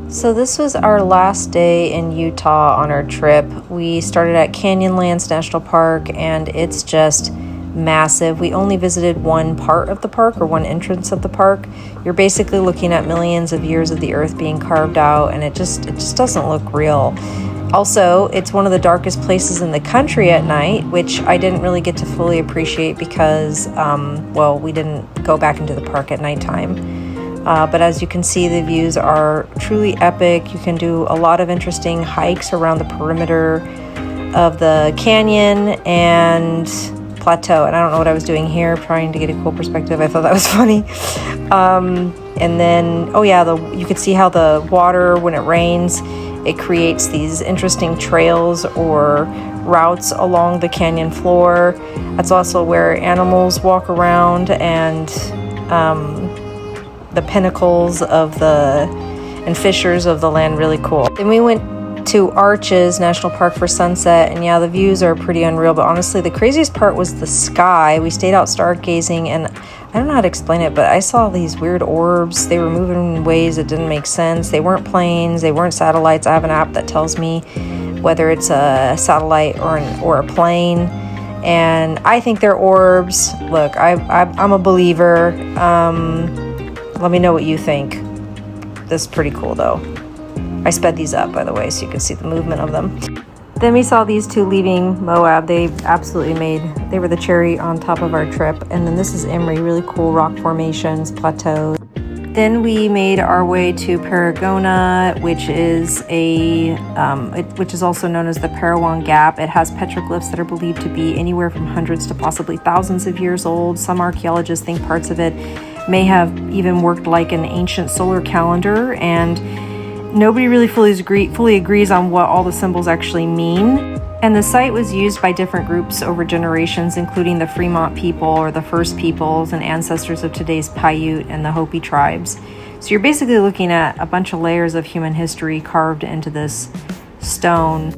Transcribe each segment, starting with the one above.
So this was our last day in Utah on our trip. We started at Canyonlands National Park, and it's just massive. We only visited one part of the park, or one entrance of the park. You're basically looking at millions of years of the earth being carved out, and it just doesn't look real. Also, it's one of the darkest places in the country at night, which I didn't really get to fully appreciate because, we didn't go back into the park at nighttime. But as you can see, the views are truly epic. You can do a lot of interesting hikes around the perimeter of the canyon and plateau. And I don't know what I was doing here, trying to get a cool perspective. I thought that was funny. And then, you could see how the water, when it rains, it creates these interesting trails or routes along the canyon floor. That's also where animals walk around, and the pinnacles of and fissures of the land, really cool. Then we went to Arches National Park for sunset, and the views are pretty unreal, but honestly the craziest part was the sky. We stayed out stargazing, and I don't know how to explain it, but I saw these weird orbs. They were moving in ways that didn't make sense. They weren't planes, they weren't satellites. I have an app that tells me whether it's a satellite or a plane, and I think they're orbs. Look, I'm a believer. Let me know what you think. This is pretty cool though. I sped these up, by the way, so you can see the movement of them. Then we saw these two leaving Moab. They were the cherry on top of our trip. And then this is Emery, really cool rock formations, plateaus. Then we made our way to Paragona, which is which is also known as the Parawan Gap. It has petroglyphs that are believed to be anywhere from hundreds to possibly thousands of years old. Some archaeologists think parts of it may have even worked like an ancient solar calendar, and nobody really fully agrees on what all the symbols actually mean. And the site was used by different groups over generations, including the Fremont people, or the First Peoples, and ancestors of today's Paiute and the Hopi tribes. So you're basically looking at a bunch of layers of human history carved into this stone.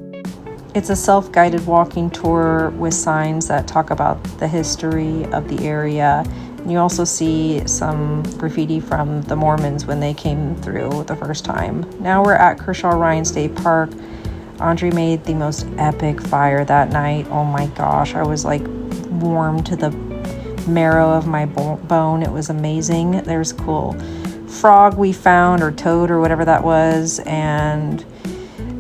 It's a self-guided walking tour with signs that talk about the history of the area. And you also see some graffiti from the Mormons when they came through the first time. Now we're at Kershaw-Ryan State Park. Andre made the most epic fire that night. Oh my gosh, I was like warm to the marrow of my bone. It was amazing. There's a cool frog we found, or toad, or whatever that was. And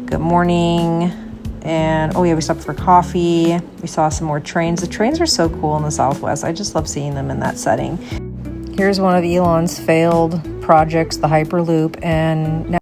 good morning. And we stopped for coffee. We saw some more trains. The trains are so cool in the Southwest. I just love seeing them in that setting. Here's one of Elon's failed projects, the Hyperloop, and now